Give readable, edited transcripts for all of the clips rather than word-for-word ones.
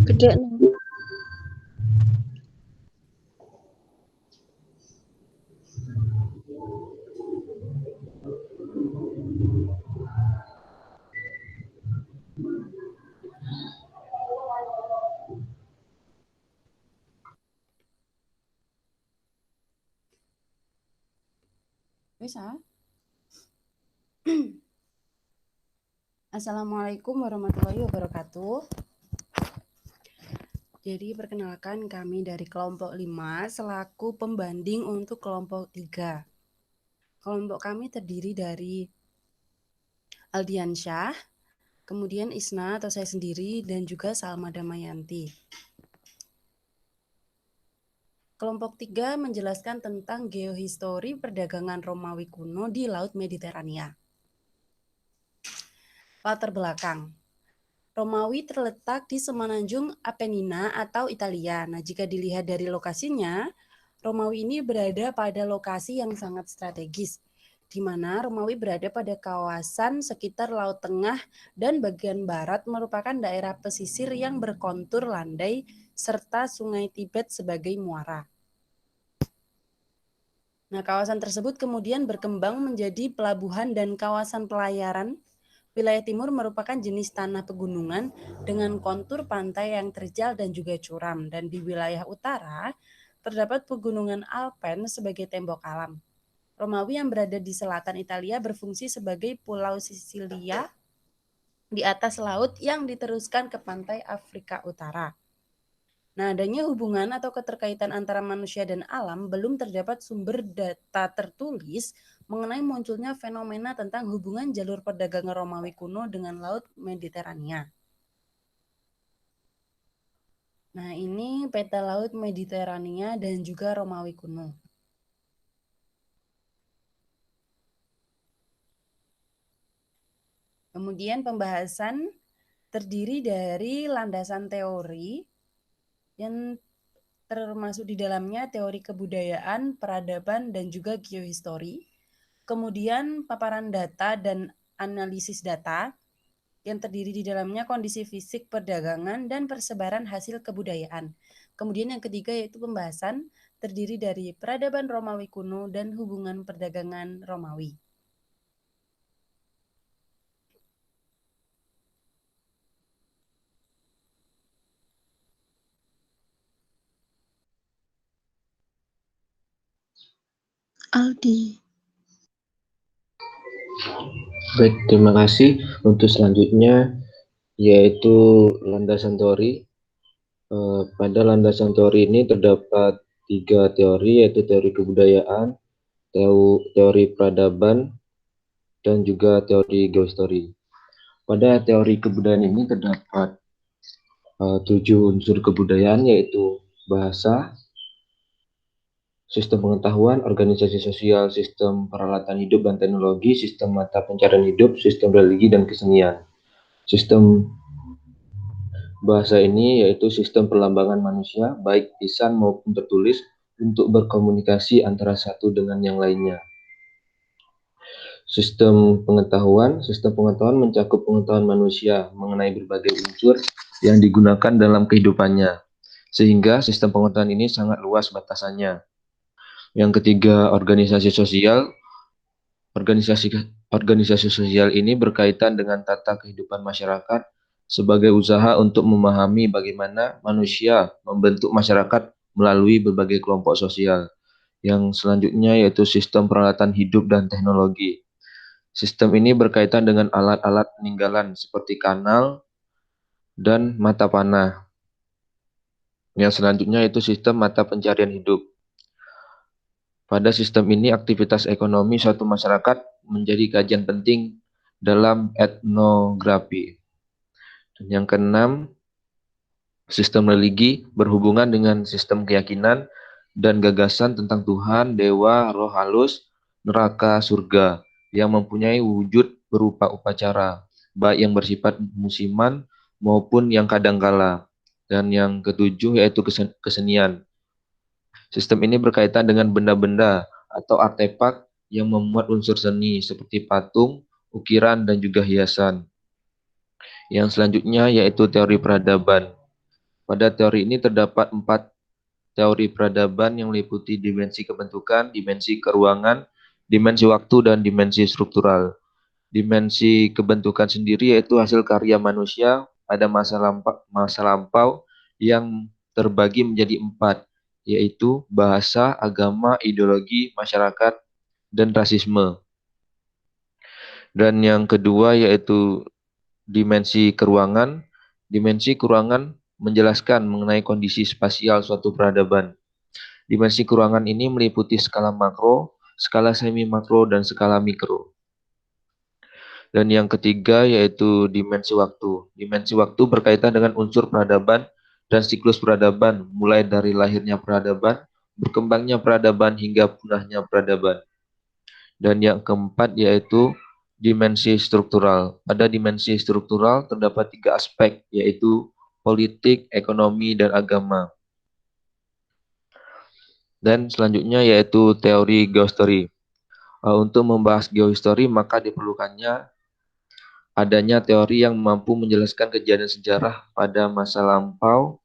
Gede nih. Bisa. Assalamualaikum warahmatullahi wabarakatuh. Jadi perkenalkan kami dari kelompok 5 selaku pembanding untuk kelompok 3. Kelompok kami terdiri dari Aldiansyah, kemudian Isna atau saya sendiri, dan juga Salma Damayanti. Kelompok 3 menjelaskan tentang geohistori perdagangan Romawi kuno di Laut Mediterania. Latar belakang. Romawi terletak di semenanjung Apenina atau Italia. Nah, jika dilihat dari lokasinya, Romawi ini berada pada lokasi yang sangat strategis, di mana Romawi berada pada kawasan sekitar Laut Tengah dan bagian barat merupakan daerah pesisir yang berkontur landai serta Sungai Tibet sebagai muara. Nah, kawasan tersebut kemudian berkembang menjadi pelabuhan dan kawasan pelayaran. Wilayah timur merupakan jenis tanah pegunungan dengan kontur pantai yang terjal dan juga curam. Dan di wilayah utara terdapat pegunungan Alpen sebagai tembok alam. Romawi yang berada di selatan Italia berfungsi sebagai pulau Sisilia di atas laut yang diteruskan ke pantai Afrika Utara. Nah, adanya hubungan atau keterkaitan antara manusia dan alam belum terdapat sumber data tertulis mengenai munculnya fenomena tentang hubungan jalur perdagangan Romawi kuno dengan Laut Mediterania. Nah, ini peta Laut Mediterania dan juga Romawi kuno. Kemudian pembahasan terdiri dari landasan teori yang termasuk di dalamnya teori kebudayaan, peradaban, dan juga geohistori. Kemudian paparan data dan analisis data yang terdiri di dalamnya kondisi fisik perdagangan dan persebaran hasil kebudayaan. Kemudian yang ketiga yaitu pembahasan terdiri dari peradaban Romawi kuno dan hubungan perdagangan Romawi. Aldi. Baik, terima kasih. Untuk selanjutnya yaitu landasan teori. Pada landasan teori ini terdapat 3 teori, yaitu teori kebudayaan, teori peradaban, dan juga teori geohistori. Pada teori kebudayaan ini terdapat 7 unsur kebudayaan, yaitu bahasa, sistem pengetahuan, organisasi sosial, sistem peralatan hidup dan teknologi, sistem mata pencarian hidup, sistem religi, dan kesenian. Sistem bahasa ini yaitu sistem perlambangan manusia, baik lisan maupun tertulis, untuk berkomunikasi antara satu dengan yang lainnya. Sistem pengetahuan mencakup pengetahuan manusia mengenai berbagai unsur yang digunakan dalam kehidupannya, sehingga sistem pengetahuan ini sangat luas batasannya. Yang ketiga, organisasi sosial. Organisasi sosial ini berkaitan dengan tata kehidupan masyarakat sebagai usaha untuk memahami bagaimana manusia membentuk masyarakat melalui berbagai kelompok sosial. Yang selanjutnya yaitu sistem peralatan hidup dan teknologi. Sistem ini berkaitan dengan alat-alat peninggalan seperti kanal dan mata panah. Yang selanjutnya yaitu sistem mata pencarian hidup. Pada sistem ini, aktivitas ekonomi suatu masyarakat menjadi kajian penting dalam etnografi. Dan yang keenam, sistem religi berhubungan dengan sistem keyakinan dan gagasan tentang Tuhan, dewa, roh halus, neraka, surga, yang mempunyai wujud berupa upacara, baik yang bersifat musiman maupun yang kadangkala. Dan yang ketujuh yaitu kesenian. Sistem ini berkaitan dengan benda-benda atau artefak yang memuat unsur seni seperti patung, ukiran, dan juga hiasan. Yang selanjutnya yaitu teori peradaban. Pada teori ini terdapat 4 teori peradaban yang meliputi dimensi kebentukan, dimensi keruangan, dimensi waktu, dan dimensi struktural. Dimensi kebentukan sendiri yaitu hasil karya manusia pada masa lampau yang terbagi menjadi 4, yaitu bahasa, agama, ideologi, masyarakat, dan rasisme. Dan yang kedua yaitu dimensi keruangan. Dimensi keruangan menjelaskan mengenai kondisi spasial suatu peradaban. Dimensi keruangan ini meliputi skala makro, skala semi makro, dan skala mikro. Dan yang ketiga yaitu dimensi waktu. Dimensi waktu berkaitan dengan unsur peradaban dan siklus peradaban, mulai dari lahirnya peradaban, berkembangnya peradaban, hingga punahnya peradaban. Dan yang keempat yaitu dimensi struktural. Pada dimensi struktural terdapat 3 aspek, yaitu politik, ekonomi, dan agama. Dan selanjutnya yaitu teori geohistory. Untuk membahas geohistory maka diperlukannya adanya teori yang mampu menjelaskan kejadian sejarah pada masa lampau,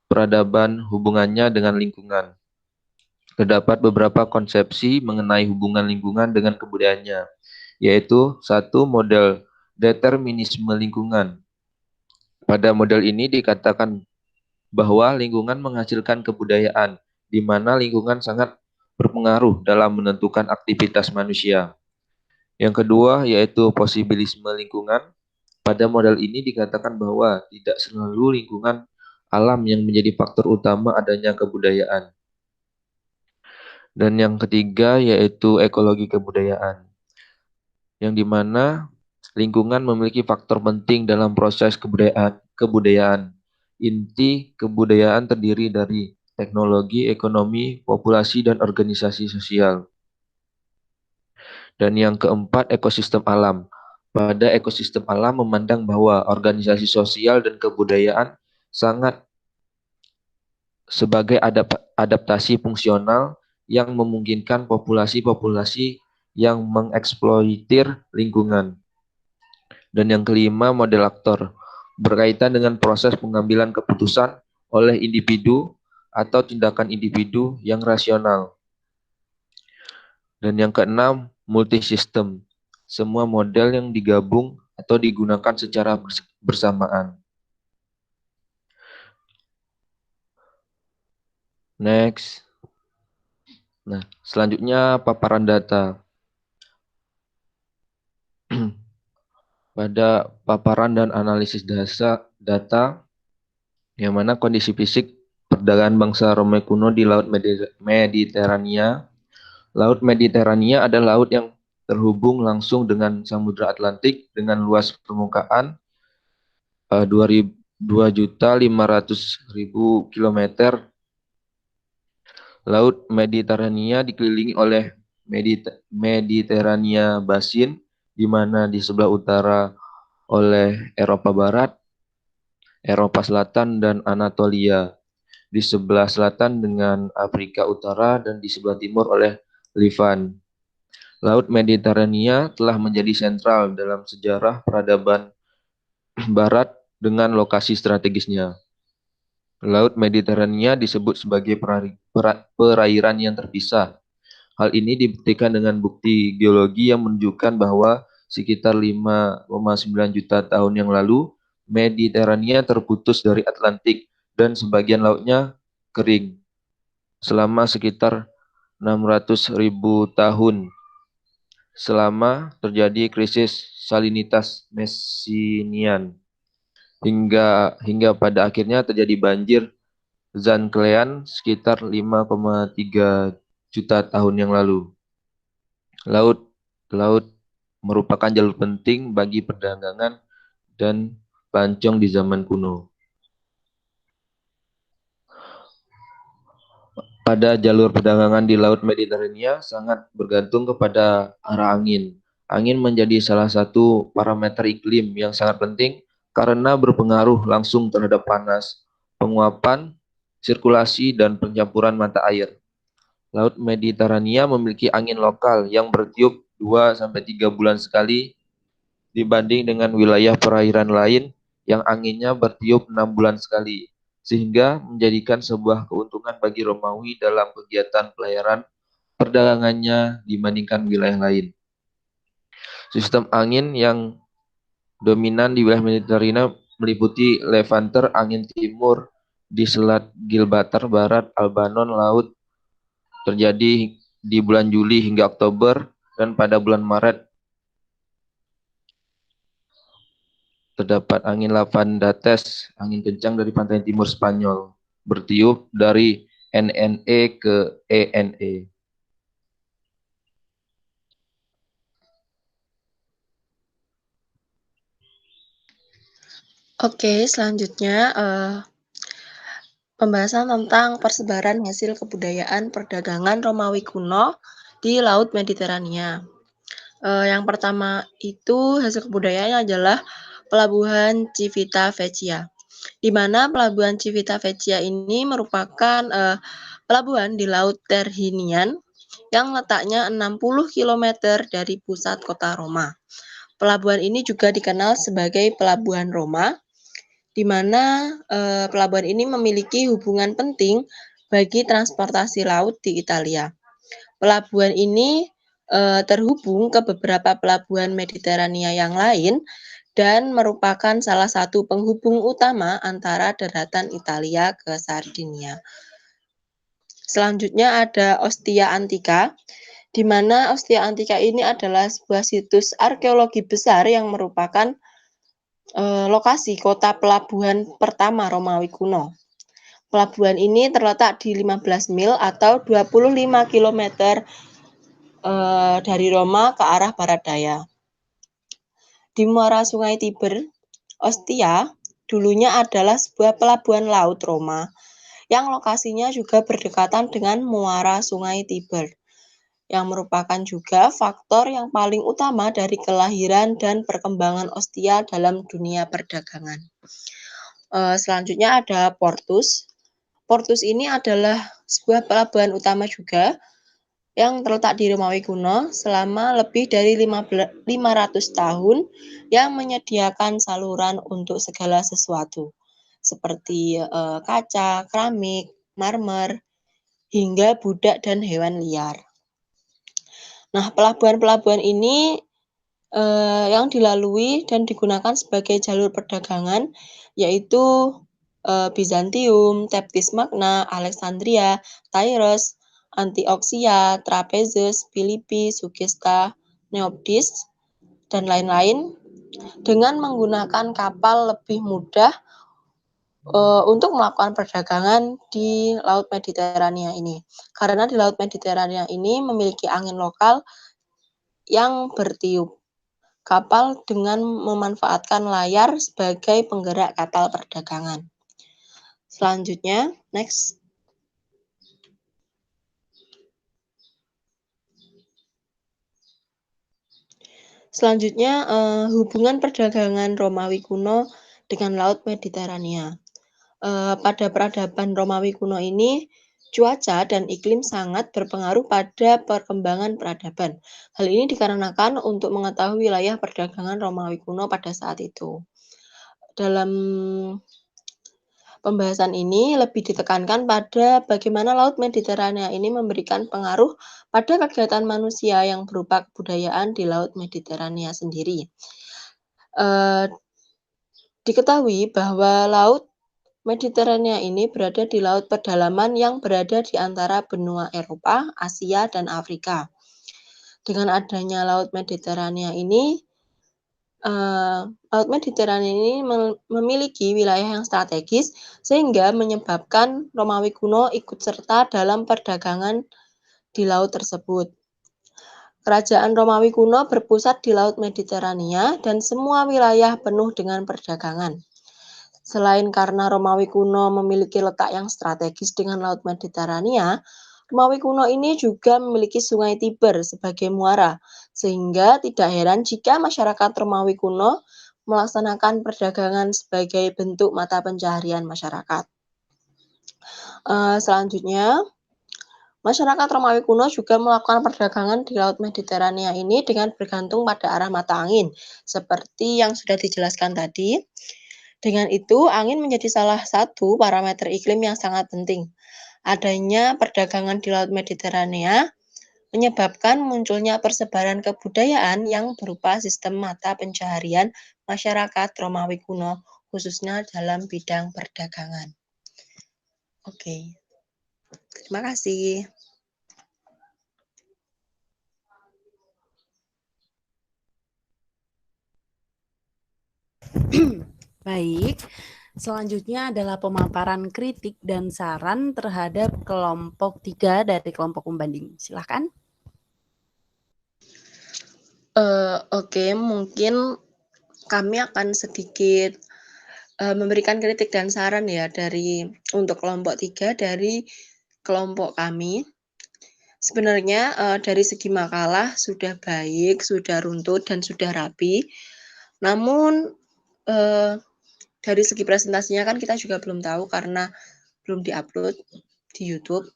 peradaban, hubungannya dengan lingkungan. Terdapat beberapa konsepsi mengenai hubungan lingkungan dengan kebudayaannya, yaitu 1. Model determinisme lingkungan. Pada model ini dikatakan bahwa lingkungan menghasilkan kebudayaan, di mana lingkungan sangat berpengaruh dalam menentukan aktivitas manusia. Yang kedua yaitu posibilisme lingkungan. Pada model ini dikatakan bahwa tidak selalu lingkungan alam yang menjadi faktor utama adanya kebudayaan. Dan yang ketiga yaitu ekologi kebudayaan, yang dimana lingkungan memiliki faktor penting dalam proses kebudayaan. Inti kebudayaan terdiri dari teknologi, ekonomi, populasi, dan organisasi sosial. Dan yang keempat, ekosistem alam. Pada ekosistem alam memandang bahwa organisasi sosial dan kebudayaan sangat sebagai adaptasi fungsional yang memungkinkan populasi-populasi yang mengeksploitir lingkungan. Dan yang kelima, model aktor, berkaitan dengan proses pengambilan keputusan oleh individu atau tindakan individu yang rasional. Dan yang keenam, multisistem, semua model yang digabung atau digunakan secara bersamaan. Next. Nah, selanjutnya paparan data. Pada paparan dan analisis data, yang mana kondisi fisik perdagangan bangsa Romawi kuno di Laut Mediterania. Laut Mediterania adalah laut yang terhubung langsung dengan Samudra Atlantik dengan luas permukaan 2.500.000 km. Laut Mediterania dikelilingi oleh Mediterania Basin, di mana di sebelah utara oleh Eropa Barat, Eropa Selatan, dan Anatolia. Di sebelah selatan dengan Afrika Utara, dan di sebelah timur oleh Livan. Laut Mediterania telah menjadi sentral dalam sejarah peradaban Barat dengan lokasi strategisnya. Laut Mediterania disebut sebagai perairan yang terpisah. Hal ini dibuktikan dengan bukti geologi yang menunjukkan bahwa sekitar 5,9 juta tahun yang lalu, Mediterania terputus dari Atlantik dan sebagian lautnya kering. Selama sekitar 600.000 tahun, selama terjadi krisis salinitas Messinian, hingga pada akhirnya terjadi banjir Zanclean sekitar 5,3 juta tahun yang lalu. Laut merupakan jalur penting bagi perdagangan dan pelancong di zaman kuno. Pada jalur perdagangan di Laut Mediterania sangat bergantung kepada arah angin. Angin menjadi salah satu parameter iklim yang sangat penting karena berpengaruh langsung terhadap panas, penguapan, sirkulasi, dan pencampuran mata air. Laut Mediterania memiliki angin lokal yang bertiup 2-3 bulan sekali dibanding dengan wilayah perairan lain yang anginnya bertiup 6 bulan sekali, sehingga menjadikan sebuah keuntungan bagi Romawi dalam kegiatan pelayaran perdagangannya dibandingkan wilayah lain. Sistem angin yang dominan di wilayah Mediterania meliputi levanter angin timur di Selat Gibraltar Barat, Albanon Laut terjadi di bulan Juli hingga Oktober, dan pada bulan Maret terdapat angin Lavandates, angin kencang dari pantai timur Spanyol, bertiup dari NNE ke ENE. Oke, selanjutnya pembahasan tentang persebaran hasil kebudayaan perdagangan Romawi kuno di Laut Mediterania. Yang pertama itu hasil kebudayaannya adalah pelabuhan Civitavecchia, di mana pelabuhan Civitavecchia ini merupakan pelabuhan di Laut Tyrrhenian yang letaknya 60 km dari pusat kota Roma. Pelabuhan ini juga dikenal sebagai Pelabuhan Roma, di mana pelabuhan ini memiliki hubungan penting bagi transportasi laut di Italia. Pelabuhan ini terhubung ke beberapa pelabuhan Mediterania yang lain dan merupakan salah satu penghubung utama antara daratan Italia ke Sardinia. Selanjutnya ada Ostia Antica, di mana Ostia Antica ini adalah sebuah situs arkeologi besar yang merupakan lokasi kota pelabuhan pertama Romawi kuno. Pelabuhan ini terletak di 15 mil atau 25 km dari Roma ke arah barat daya. Di muara Sungai Tiber, Ostia dulunya adalah sebuah pelabuhan laut Roma yang lokasinya juga berdekatan dengan muara Sungai Tiber, yang merupakan juga faktor yang paling utama dari kelahiran dan perkembangan Ostia dalam dunia perdagangan. Selanjutnya ada Portus. Portus ini adalah sebuah pelabuhan utama juga yang terletak di Romawi kuno selama lebih dari 500 tahun yang menyediakan saluran untuk segala sesuatu seperti kaca, keramik, marmer, hingga budak dan hewan liar. Nah, pelabuhan-pelabuhan ini yang dilalui dan digunakan sebagai jalur perdagangan yaitu Bizantium, Teptis Magna, Alexandria, Tyros, Antioxia, Trapezus, Filipi, Sugesta, Neopdis, dan lain-lain dengan menggunakan kapal lebih mudah untuk melakukan perdagangan di Laut Mediterania ini. Karena di Laut Mediterania ini memiliki angin lokal yang bertiup. Kapal dengan memanfaatkan layar sebagai penggerak kapal perdagangan. Selanjutnya, next. Selanjutnya, hubungan perdagangan Romawi kuno dengan Laut Mediterania. Pada peradaban Romawi kuno ini, cuaca dan iklim sangat berpengaruh pada perkembangan peradaban. Hal ini dikarenakan untuk mengetahui wilayah perdagangan Romawi kuno pada saat itu. Dalam pembahasan ini lebih ditekankan pada bagaimana Laut Mediterania ini memberikan pengaruh pada kegiatan manusia yang berupa kebudayaan di Laut Mediterania sendiri. Diketahui bahwa Laut Mediterania ini berada di laut pedalaman yang berada di antara benua Eropa, Asia, dan Afrika. Dengan adanya Laut Mediterania ini, Laut Mediterania ini memiliki wilayah yang strategis sehingga menyebabkan Romawi kuno ikut serta dalam perdagangan di laut tersebut. Kerajaan Romawi kuno berpusat di Laut Mediterania dan semua wilayah penuh dengan perdagangan. Selain karena Romawi kuno memiliki letak yang strategis dengan Laut Mediterania, Romawi kuno ini juga memiliki Sungai Tiber sebagai muara, sehingga tidak heran jika masyarakat Romawi kuno melaksanakan perdagangan sebagai bentuk mata pencaharian masyarakat. Selanjutnya, Masyarakat Romawi kuno juga melakukan perdagangan di Laut Mediterania ini dengan bergantung pada arah mata angin, seperti yang sudah dijelaskan tadi. Dengan itu, angin menjadi salah satu parameter iklim yang sangat penting. Adanya perdagangan di Laut Mediterania menyebabkan munculnya persebaran kebudayaan yang berupa sistem mata pencaharian masyarakat Romawi kuno, khususnya dalam bidang perdagangan. Oke, terima kasih. Baik, selanjutnya adalah pemaparan kritik dan saran terhadap kelompok 3 dari kelompok pembanding. Silakan. Oke, mungkin kami akan sedikit memberikan kritik dan saran ya untuk kelompok 3 dari kelompok kami. Sebenarnya dari segi makalah sudah baik, sudah runtut dan sudah rapi. Namun dari segi presentasinya kan kita juga belum tahu karena belum diupload di YouTube.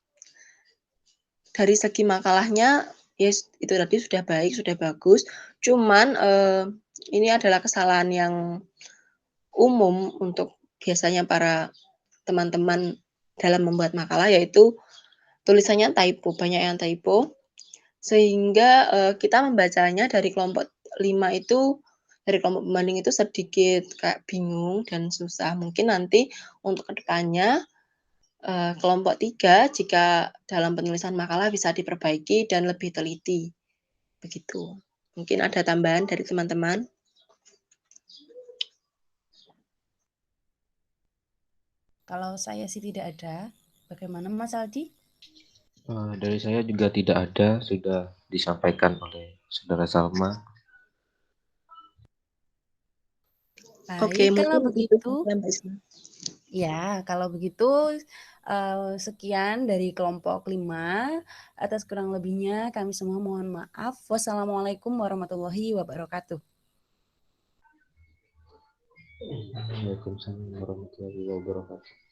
Dari segi makalahnya yes, itu tadi sudah baik, sudah bagus. Cuman ini adalah kesalahan yang umum untuk biasanya para teman-teman dalam membuat makalah, yaitu tulisannya typo, banyak yang typo. Sehingga kita membacanya dari kelompok 5 itu, dari kelompok pembanding itu sedikit kayak bingung dan susah. Mungkin nanti untuk kedepannya kelompok 3 jika dalam penulisan makalah bisa diperbaiki dan lebih teliti. Begitu. Mungkin ada tambahan dari teman-teman? Kalau saya sih tidak ada. Bagaimana Mas Aldi? Dari saya juga tidak ada, sudah disampaikan oleh Saudara Salma. Oke, Baik, kalau mungkin itu begitu, saja, Mbak Isma. ya, kalau begitu sekian dari kelompok 5. Atas kurang lebihnya kami semua mohon maaf. Wassalamualaikum warahmatullahi wabarakatuh. Waalaikumsalam warahmatullahi wabarakatuh.